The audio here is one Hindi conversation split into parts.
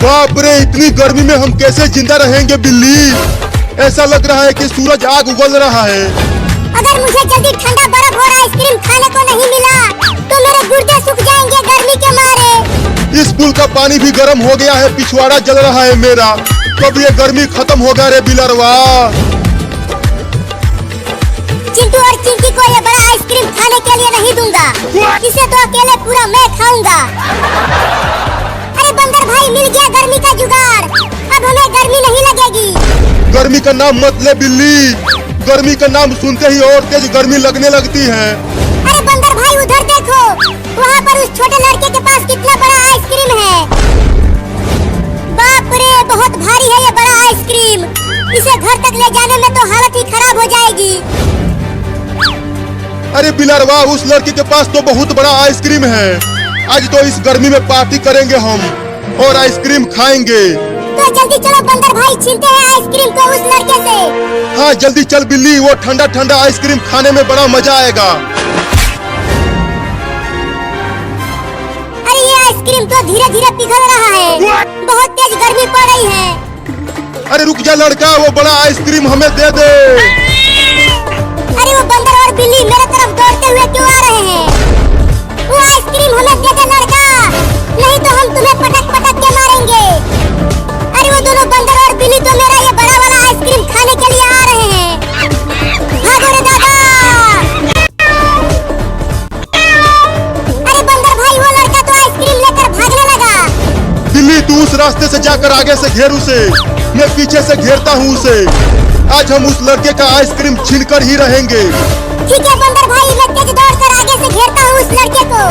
बाप रे, इतनी गर्मी में हम कैसे जिंदा रहेंगे बिल्ली। ऐसा लग रहा है कि सूरज आग उगल रहा है। अगर मुझे जल्दी ठंडा बर्फ और आइसक्रीम खाने को नहीं मिला तो मेरे गुर्दे सूख जाएंगे गर्मी के मारे। इस पुल का पानी भी गर्म हो गया है, पिछवाड़ा जल रहा है मेरा। कब ये गर्मी खत्म होगा रे बिलरवा। चिंटू और चिंकी को ये बड़ा आइसक्रीम खाने के लिए नहीं दूंगा, इसे तो अकेले पूरा मैं खाऊंगा। अरे बंदर भाई, मिल गया गर्मी का जुगाड़, अब हमें गर्मी नहीं लगेगी। गर्मी का नाम मत ले बिल्ली, गर्मी का नाम सुनते ही और तेज गर्मी लगने लगती है। अरे बंदर भाई, उधर देखो, वहाँ पर उस छोटे लड़के के पास कितना बड़ा आइसक्रीम है। बाप रे, बहुत भारी है ये बड़ा आइसक्रीम, इसे घर तक ले जाने में तो हालत ही खराब हो जाएगी। अरे बिलरवा, उस लड़के के पास तो बहुत बड़ा आइसक्रीम है। आज तो इस गर्मी में पार्टी करेंगे हम और आइसक्रीम खाएंगे। तो जल्दी चलो बंदर भाई, छीनते हैं आइसक्रीम को उस लड़के से। हाँ जल्दी चल बिल्ली, वो ठंडा ठंडा आइसक्रीम खाने में बड़ा मजा आएगा। अरे ये आइसक्रीम तो धीरे धीरे पिघल रहा है, बहुत तेज गर्मी पड़ रही है। अरे रुक जा लड़का, वो बड़ा आइसक्रीम हमें दे दे। अरे वो बंदर और बिल्ली मेरे तरफ दौड़ते हुए क्यों आ रहे हैं? वो आइसक्रीम हमें दे दे लड़का, नहीं तो हम तुम्हें पटक पटक के मारेंगे। अरे वो दोनों बंदर और बिल्ली तो मेरा ये बड़ा वाला आइसक्रीम खाने के लिए आ रहे हैं। भागो रे दादा। अरे बंदर भाई, वो लड़का तो आइसक्रीम लेकर भागने लगा। बिल्ली तू उस रास्ते से जाकर आगे से घेर उसे, मैं पीछे से घेरता हूँ उसे। आज हम उस लड़के का आइसक्रीम छीनकर ही रहेंगे। ठीक है बंदर भाई, मैं तेज दौड़कर आगे से घेरता हूँ उस लड़के को।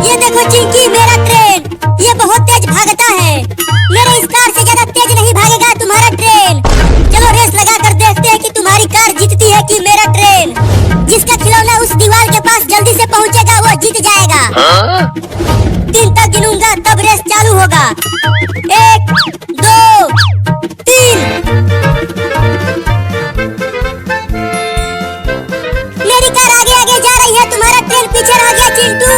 ये देखो चिंकी, मेरा ट्रेन, ये बहुत तेज भागता है। मेरे इस कार से ज्यादा तेज नहीं भागेगा तुम्हारा ट्रेन। चलो रेस लगा कर देखते हैं कि तुम्हारी कार जीतती है कि मेरा ट्रेन। जिसका खिलौना उस दीवार के पास जल्दी से पहुंचेगा वो जीत जाएगा। 3 तक गिनूंगा तब रेस चालू होगा। 1 2 3। मेरी कार आगे आगे जा रही है, तुम्हारा ट्रेन पीछे रह गया चिंटू।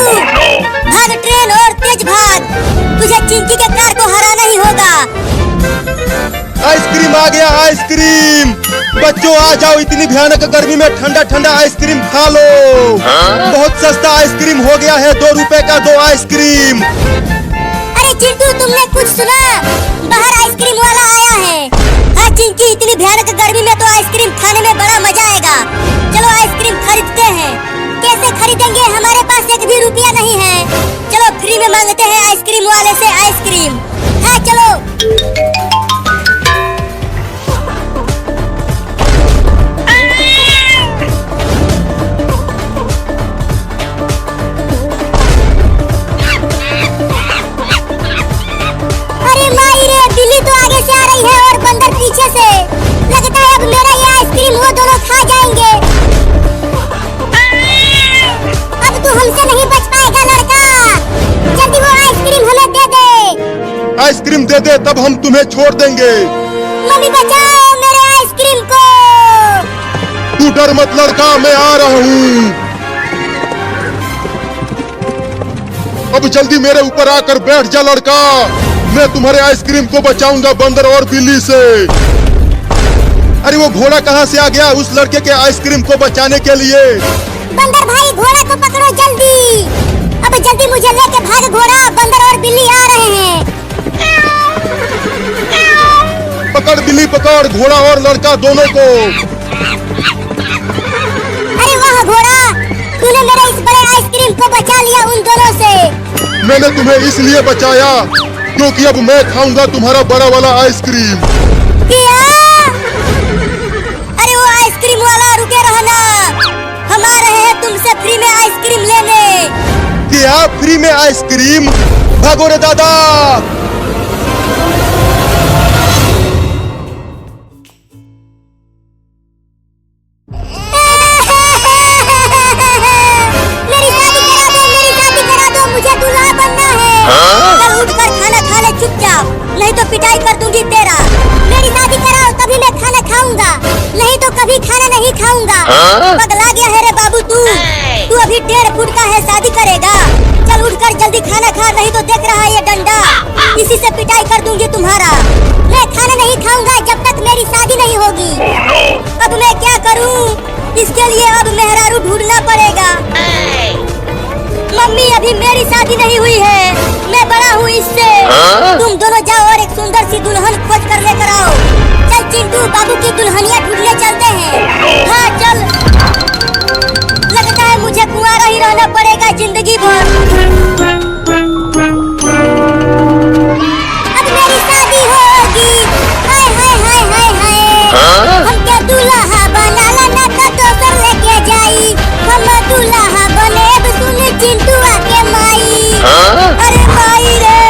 भाग ट्रेन और तेज भाग, तुझे चिंकी के कार को हराना ही होगा। आइसक्रीम आ गया, आइसक्रीम। बच्चों आ जाओ, इतनी भयानक गर्मी में ठंडा ठंडा आइसक्रीम खा लो। बहुत सस्ता आइसक्रीम हो गया है, 2 रुपए का 2 आइसक्रीम। अरे चिंटू, तुमने कुछ सुना? बाहर आइसक्रीम वाला आया है। हाँ चिंकी, इतनी भयानक गर्मी में तो आइसक्रीम खाने में बड़ा मजा आएगा। चलो आइसक्रीम खरीदते हैं। कैसे खरीदेंगे, हमारे पास 1 भी रुपया नहीं है। चलो फ्री में मांगते हैं आइसक्रीम वाले से आइसक्रीम। हाँ चलो। पीछे से लगता है अब मेरा ये आइसक्रीम वो दोनों खा जाएंगे। अब तू हमसे नहीं बच पाएगा लड़का, जल्दी वो आइसक्रीम हमें दे दे। आइसक्रीम दे दे तब हम तुम्हें छोड़ देंगे। मम्मी बचाओ मेरे आइसक्रीम को। तू डर मत लड़का, मैं आ रहा हूँ। अब जल्दी मेरे ऊपर आकर बैठ जा लड़का, मैं तुम्हारे आइसक्रीम को बचाऊंगा बंदर और बिल्ली से। अरे वो घोड़ा कहाँ से आ गया उस लड़के के आइसक्रीम को बचाने के लिए? बंदर भाई, घोड़ा को पकड़ो जल्दी। अब जल्दी मुझे लेके भाग घोड़ा, बंदर और बिल्ली आ रहे हैं। पकड़ बिल्ली पकड़, घोड़ा और लड़का दोनों को। अरे वाह घोड़ा, तूने मेरे इस बड़े आइसक्रीम को बचा लिया उन दोनों से। मैंने तुम्हें इसलिए बचाया क्योंकि अब मैं खाऊंगा तुम्हारा बड़ा वाला आइसक्रीम। क्या? अरे वो आइसक्रीम वाला, रुके रहना, हम आ रहे हैं तुमसे फ्री में आइसक्रीम लेने। क्या फ्री में आइसक्रीम? भागो रे दादा। मेरी शादी करा दो, मुझे दूल्हा बनना है। कल उठकर खाना खा ले चुपचाप, नहीं तो पिटाई कर दूंगी तेरा। मेरी शादी कराओ तभी मैं खाना खाऊंगा, नहीं तो कभी खाना नहीं खाऊंगा। पगला गया है रे बाबू तू अभी 1.5 फुट का है, शादी करेगा? उठकर जल्दी खाना खा, नहीं तो देख रहा है ये डंडा, इसी से पिटाई कर दूंगी तुम्हारा। मैं खाना नहीं खाऊंगा जब तक मेरी शादी नहीं होगी। अब मैं क्या करूं? इसके लिए अब मेहरारू ढूंढना पड़ेगा। मम्मी अभी मेरी शादी नहीं हुई है, मैं बड़ा हूँ इससे। तुम दोनों जाओ और एक सुंदर सी दुल्हन खोज कर लेकर आओ। चल चिंटू, बाबू की दुल्हनिया ढूंढने चलते हैं। हाँ चल, लगता है मुझे कुंवारा ही रहना पड़ेगा जिंदगी भर। अब मेरी शादी होगी, हाय हाय हाय हाय हाय। हम क्या दूल्हा बना लाना तो दोसर लेके जाई। हम दूल्हा बने सुन चिंटू आके माई। अरे माई रे,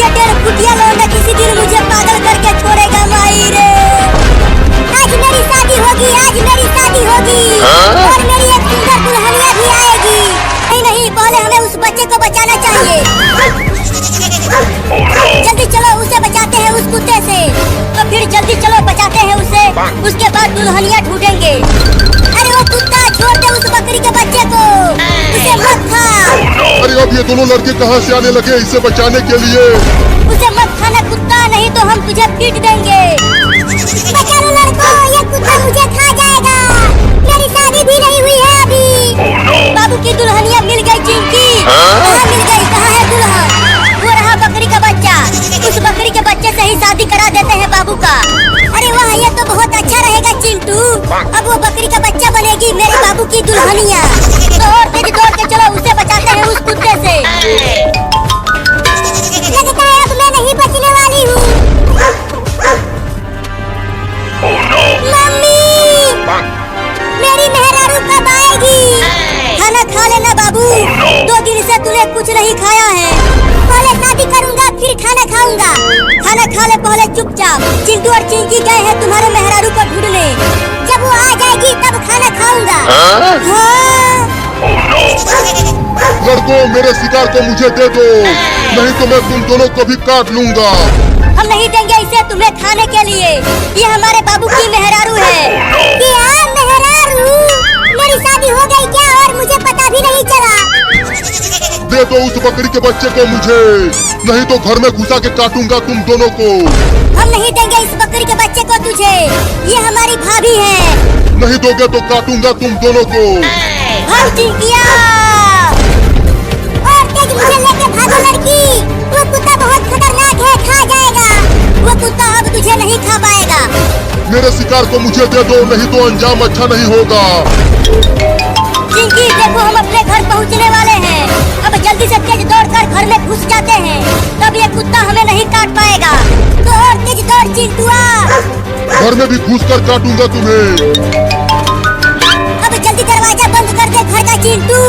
ये 1.5 फुटिया लौंडा किसी दिन मुझे पागल करके छोड़ेगा माई रे। आज मेरी शादी होगी, आज मेरी शादी होगी और मेरी एक सुंदर दुल्हनिया भी आएगी। नहीं नहीं, पहले हमें उस बच्चे को बचाना चाहिए। जल्दी चलो, उसे बचाते हैं उस कुत्ते से। तो फिर जल्दी चलो, बचाते हैं उसे, उसके बाद दुल्हनिया ढूंढेंगे। अरे वो कुत्ता, छोड़ दे उस बकरी के बच्चे को, उसे मत खा। अरे अब ये दोनों लड़के कहाँ से आने लगे इसे बचाने के लिए? उसे मत खाना कुत्ता, नहीं तो हम तुझे पीट देंगे। बचा लो लड़कों, ये कुत्ता मुझे खा जाएगा। मेरी शादी भी नहीं हुई है अभी। बाबू की दुल्हनिया मिल गई चिंकी। कहाँ मिल गई, कहाँ है दुल्हन? वो रहा बकरी का बच्चा, उस बकरी के बच्चे से ही शादी करा देते हैं बाबू का। अरे वाह, ये तो बहुत अच्छा रहेगा चिंटू। अब वो बकरी का बच्चा बनेगी मेरे बाबू की दुल्हनिया। तो और तेज दौड़ के चलो, उसे बचाते हैं उस कुत्ते से। लगता है अब मैं नहीं बचने वाली हूँ। मम्मी, मेरी मेहरारू कब आएगी? खाना खा लेना बाबू, 2 दिन से तूने कुछ नहीं खाया है। पहले शादी करूंगा फिर खाना खाऊंगा। खाना खा ले पहले चुपचाप। चिंटू और चिंकी गए हैं तुम्हारे मेहरारू को ढूंढने, जब वो आ जाएगी तब खाना खाऊंगा। हाँ? लड़कों, मेरे शिकार को मुझे दे दो, नहीं तो मैं तुम दोनों को भी काट लूंगा। हम नहीं देंगे इसे तुम्हें खाने के लिए, ये हमारे बाबू की मेहरारू है। क्या मेहरारू? मेरी शादी हो गई क्या और मुझे पता भी नहीं चला? दे दो उस बकरी के बच्चे को मुझे, नहीं तो घर में घुसा के काटूंगा तुम दोनों को। हम नहीं देंगे इस बकरी के बच्चे को तुझे, ये हमारी भाभी है। नहीं दोगे तो काटूंगा तुम दोनों को। भाग चिंकिया, और तेज मुझे लेके भागो लड़की, वो कुत्ता बहुत खतरनाक है, खा जाएगा। वो कुत्ता अब तुझे नहीं खा पाएगा। मेरे शिकार को मुझे दे दो, नहीं तो अंजाम अच्छा नहीं होगा। चिंकी देखो, हम अपने घर पहुंचने वाले हैं। अब जल्दी से तेज दौड़कर घर में घुस जाते हैं, तब ये कुत्ता हमें नहीं काट पाएगा। तो और तेज दौड़ चिंटुआ। घर में भी घुस कर काटूंगा तुम्हें। अब जल्दी दरवाजा बंद कर दे घर का चिंटू।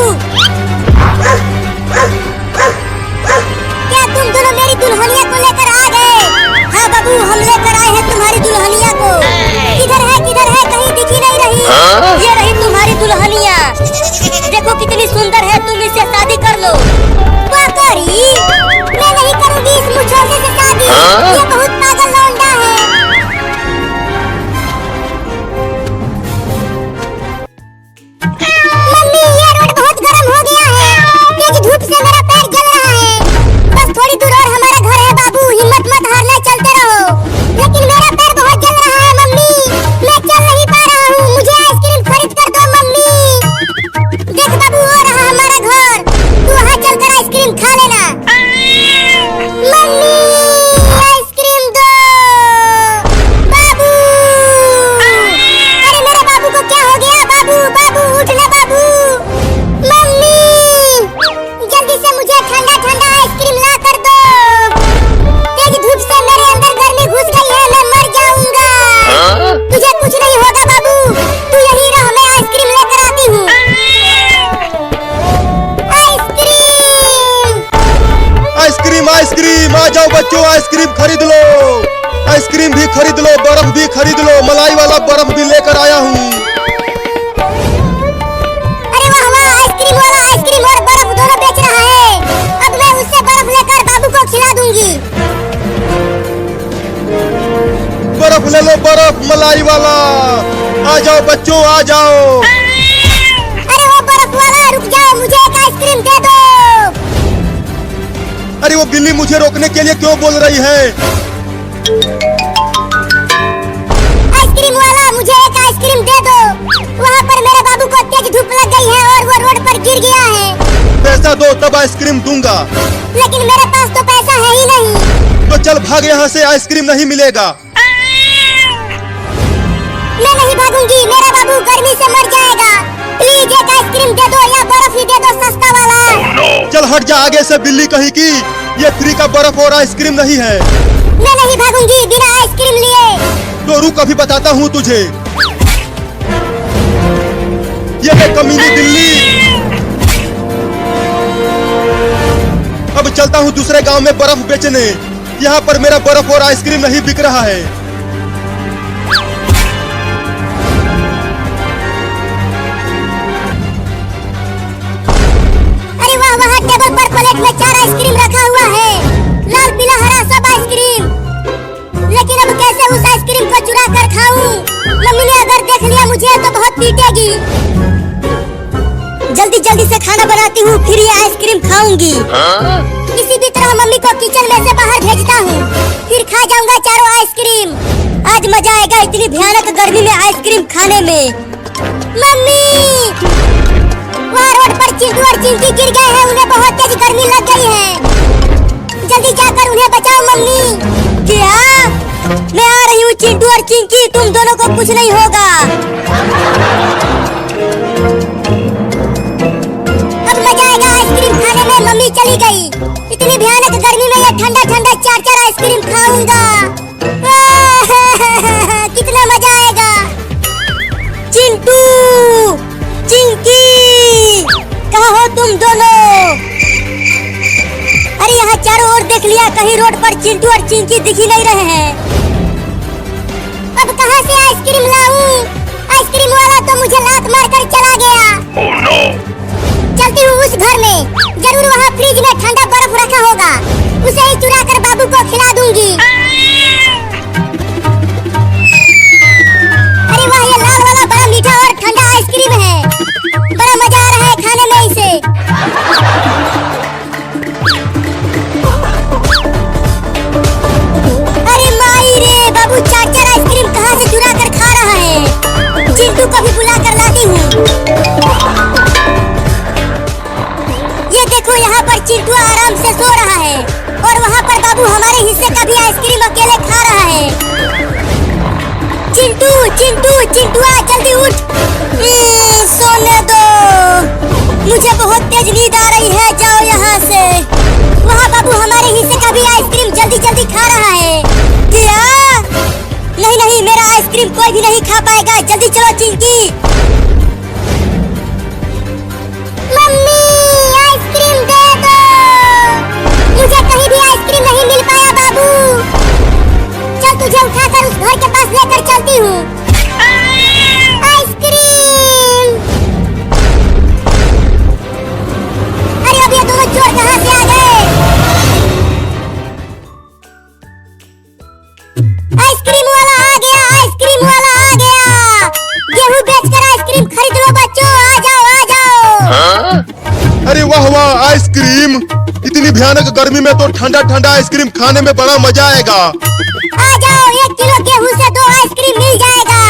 क्या तुम दोनों मेरी दुल्हनिया को लेकर आ गए? हाँ बाबू, हम लेकर आए हैं तुम्हारी दुल्हनिया को। किधर है कहीं दिखी नहीं रही। ये रही तुम्हारी दुल्हनिया, देखो कितनी सुंदर है, तुम इससे शादी कर लो। बकरी, मैं नहीं करूंगी इस मुझौसे से शादी, ये बहुत पागल लौंडा है। मम्मी, ये रोड बहुत गर्म हो गया है, तेज धूप से मेरा पैर जल रहा है। बस थोड़ी दूर और हमारा घर है बाबू, हिम्मत मत हारना, चलते रहो। लेकिन मेरा पैर बहुत जल रहा है मम्मी, मैं चल नहीं पा रहा हूँ, मुझे आइसक्रीम खरीद कर दो मम्मी। देख बाबू, वो रहा हमारा घर, तू वहाँ चलकर आइसक्रीम खा लेना। मम्मी, आइसक्रीम दो बाबू। अरे मेरे बाबू को क्या हो गया? बाबू उठ ले बाबू। मम्मी, जल्दी से मुझे ठंडा ठंडा आइसक्रीम ला कर दो, तेज धूप से मेरे अंदर गर्मी घुस गई है, मैं मर जाऊंगा। तुझे कुछ नहीं होगा बाबू, तू यहीं रह, मैं आइसक्रीम लेकर आती हूँ। आइसक्रीम आइसक्रीम, आ जाओ बच्चों, आइसक्रीम खरीद लो। आइसक्रीम भी खरीद लो, बर्फ भी खरीद लो, मलाई वाला बर्फ भी लेकर आया हूँ। अरे वाह वाह, आइसक्रीम वाला आइसक्रीम और बर्फ दोनों बेच रहा है। अब मैं उससे बर्फ लेकर बाबू को खिला दूंगी। बर्फ ले लो, बर्फ मलाई वाला। आ जाओ बच्चों, आ जाओ। अरे वो बर्फ वाला, रुक जाओ, मुझे एक आइसक्रीम दे दो। अरे वो बिल्ली मुझे रोकने के लिए क्यों बोल रही है? आइसक्रीम वाला, मुझे एक आइसक्रीम दे दो। वहाँ पर मेरे बाबू को तेज धूप लग गई है और वो रोड पर गिर गया है। पैसा दो तब आइसक्रीम दूंगा। लेकिन मेरे पास तो पैसा है ही नहीं। तो चल भाग यहाँ से, आइसक्रीम नहीं मिलेगा। मैं नहीं भागूंगी, मेरा बाबू गर्मी से मर जाएगा। प्लीज एक आइसक्रीम दे दो या बर्फ ही दे दो सस्ता वाला। चल हट जा आगे से बिल्ली कहीं की। ये फ्री का बर्फ और आइसक्रीम नहीं है। मैं नहीं भागूंगी बिना आइसक्रीम लिए। तो रुक, अभी बताता हूँ तुझे। ये है कमीनी बिल्ली। अब चलता हूँ दूसरे गांव में बर्फ बेचने। यहाँ पर मेरा बर्फ और आइसक्रीम नहीं बिक रहा है। अरे वाह, वहाँ टेबल पर प्लेट में 4 आइसक्रीम रखा हुआ है, लाल पीला हरा सब आइसक्रीम। लेकिन अब कैसे उस आइसक्रीम को चुरा कर खाऊं? मम्मी ने अगर देख लिया मुझे तो बहुत पीटेगी। जल्दी जल्दी से खाना बनाती हूँ, फिर ये आइसक्रीम खाऊंगी। किसी भी तरह मम्मी को किचन में से बाहर भेजता हूँ, फिर खा जाऊंगा चारों आइसक्रीम। आज मजा आएगा इतनी भयानक गर्मी में आइसक्रीम खाने में। मम्मी, वहाँ रोड पर चिंटू और चिंकी गिर गए हैं, उन्हें बहुत तेज गर्मी लग गई है। जल्दी जाकर उन्हें बचाओ मम्मी। क्या? मैं आ रही हूँ चिंटू और चिंकी, तुम दोनों को कुछ नहीं होगा। अब मजा आएगा आइसक्रीम खाने में। मम्मी चली गई। इतनी भयानक गर्मी में ये ठंडा ठंडा 4-4 आइसक्रीम खाऊंगा। कितना मजा आएगा। चिंटू, चिंकी, कहाँ हो तुम दोनों? अरे यहाँ चारों ओर देख लिया, कहीं रोड पर चिंटू और चिंकी दिख ही नहीं रहे हैं। अब कहाँ से आइसक्रीम लाऊं? आइसक्रीम वाला तो मुझे लात मारकर चला गया। चलती हूँ उस घर में, जरूर वहाँ फ्रिज में ठंडा बर्फ रखा होगा, उसे ही चुरा कर बाबू को खिला दूंगी। अरे वाह, ये लाल वाला बड़ा मीठा और ठंडा आइसक्रीम है। बड़ा मजा आ रहा है खाने में इसे। अरे माई रे, बाबू 4-4 आइसक्रीम कहाँ से चुरा कर खा रहा है। चिंटू को भी बुला कर लाती हूँ। ये देखो, यहाँ पर चिंटू आराम से सो रहा है और वहाँ पर बाबू हमारे हिस्से का भी आइसक्रीम अकेले खा रहा है। चिंटू, चिंटू, चिंटुआ, जल्दी उठ। सोने दो, मुझे बहुत तेज नींद आ रही है, जाओ यहाँ से। वहाँ बाबू हमारे हिस्से का भी आइसक्रीम जल्दी जल्दी खा रहा है। क्या? नहीं नहीं, मेरा आइसक्रीम कोई भी नहीं खा पाएगा। जल्दी चलो चिंकी। मम्मी, आइसक्रीम दे दो। मुझे कहीं भी आइसक्रीम नहीं मिल पाया बाबू। चल तुझे उठाकर उस घर के पास लेकर चलती हूँ। आइसक्रीम। अरे अब ये दोनों चोर कहाँ से आ गए? आइसक्रीम वाला आ गया, आइसक्रीम वाला आ गया। गेहूं बेचकर आइसक्रीम खरीद लो बच्चों, आ जाओ आ जाओ। अरे वाह वाह, आइसक्रीम। इतनी भयानक गर्मी में तो ठंडा ठंडा आइसक्रीम खाने में बड़ा मजा आएगा। आ जाओ, 1 किलो गेहूं से 2 आइसक्रीम मिल जाएगा।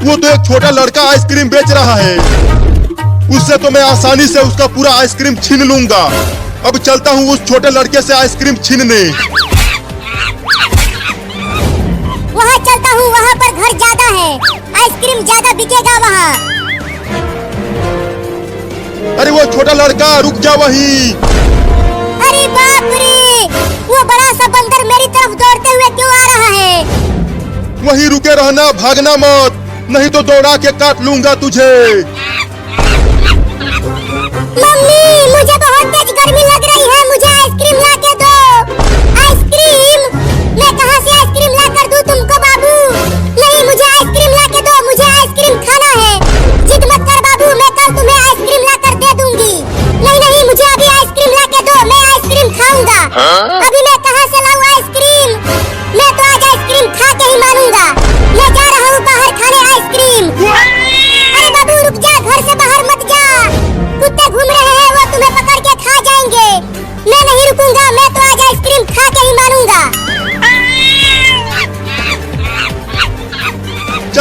वो तो एक छोटा लड़का आइसक्रीम बेच रहा है, उससे तो मैं आसानी से उसका पूरा आइसक्रीम छीन लूंगा। अब चलता हूँ उस छोटे लड़के से आइसक्रीम छीनने। वहाँ चलता हूँ, वहाँ पर घर ज्यादा है, आइसक्रीम ज्यादा बिकेगा वहाँ। अरे वो छोटा लड़का, रुक जा वहीं। अरे बाप रे, वो बड़ा सा बंदर मेरी तरफ दौड़ते हुए क्यों आ रहा है? वहीं रुके रहना, भागना मत, नहीं तो दौड़ा के काट लूंगा तुझे। मम्मी, मुझे बहुत तेज गर्मी लग रही है, मुझे आइसक्रीम ला के दो। आइसक्रीम? मैं कहाँ से आइसक्रीम ला कर दूं तुमको बाबू? नहीं, मुझे आइसक्रीम ला के दो, मुझे आइसक्रीम खाना है। जिद मत कर बाबू, मैं कल तुम्हें आइसक्रीम ला कर दे दूंगी। नहीं नहीं, मुझे अभी आइसक्रीम ला के दो, मैं आइसक्रीम खाऊंगा। अभी मैं कहाँ से लाऊं आइसक्रीम? मैं तो आज आइसक्रीम खा के ही मानूंगा। मैं जा रहा हूँ बाहर खाने आइसक्रीम। अरे बाबू रुक जा,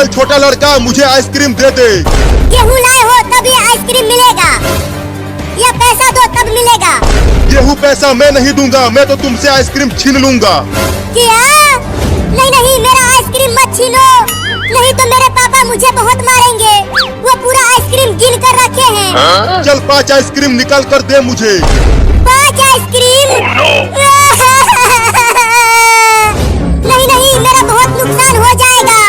चल छोटा लड़का, मुझे आइसक्रीम दे दे। गेहूँ लाए हो तभी आइसक्रीम मिलेगा, या पैसा दो तब मिलेगा। गेहूँ पैसा मैं नहीं दूंगा, मैं तो तुमसे आइसक्रीम छीन लूंगा। क्या? नहीं नहीं, मेरा आइसक्रीम मत छीनो, नहीं तो मेरे पापा मुझे बहुत मारेंगे। वो पूरा आइसक्रीम गिन कर रखे हैं। चल 5 आइसक्रीम निकाल कर दे मुझे। 5 आइसक्रीम? नहीं नहीं, मेरा बहुत नुकसान हो जाएगा,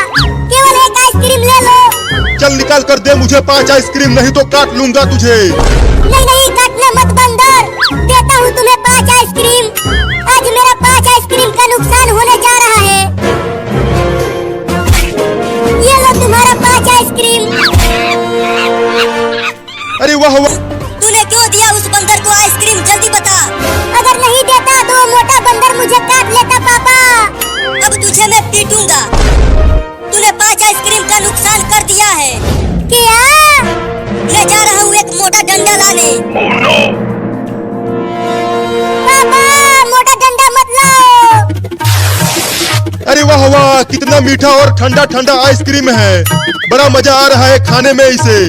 केवल 1 आइसक्रीम ले लो। चल निकाल कर दे मुझे 5 आइसक्रीम, नहीं तो काट लूंगा तुझे। नहीं नहीं, काटना मत बंदर, देता हूँ तुम्हें 5 आइसक्रीम। आज मेरा 5 आइसक्रीम का नुकसान होने जा रहा है। ये लो तुम्हारा 5 आइसक्रीम। अरे वाह वाह, तूने क्यों दिया उस बंदर को आइसक्रीम? जल्दी बता। अगर नहीं देता तो वो मोटा बंदर मुझे काट लेता पापा। अब तुझे मैं पीटूंगा, तूने 5 आइसक्रीम का नुकसान कर दिया है। क्या? मैं जा रहा हूँ एक मोटा डंडा लाने। पापा, मोटा डंडा मत लाओ। अरे वाह वाह, कितना मीठा और ठंडा ठंडा आइसक्रीम है। बड़ा मजा आ रहा है खाने में इसे।